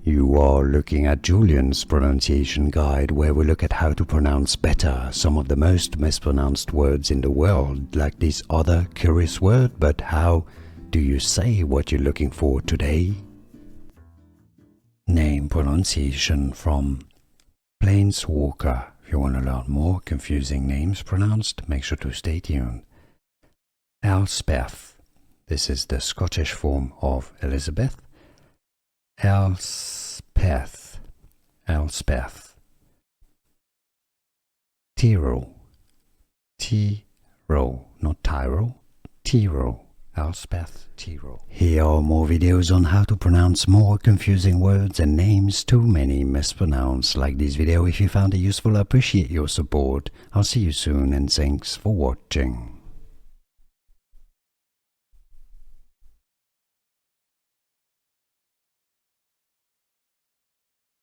You are looking at Julian's pronunciation guide, where we look at how to pronounce better some of the most mispronounced words in the world, like this other curious word. But how do you say what you're looking for today? Name pronunciation from Planeswalker. If you want to learn more confusing names pronounced, make sure to stay tuned. Elspeth. This is the Scottish form of Elizabeth. Elspeth. Elspeth. Tirel. Tirel. Not Tyrol. Tirel. Elspeth Tirel. Here are more videos on how to pronounce more confusing words and names too many mispronounced. Like this video if you found it useful. I appreciate your support. I'll see you soon and thanks for watching.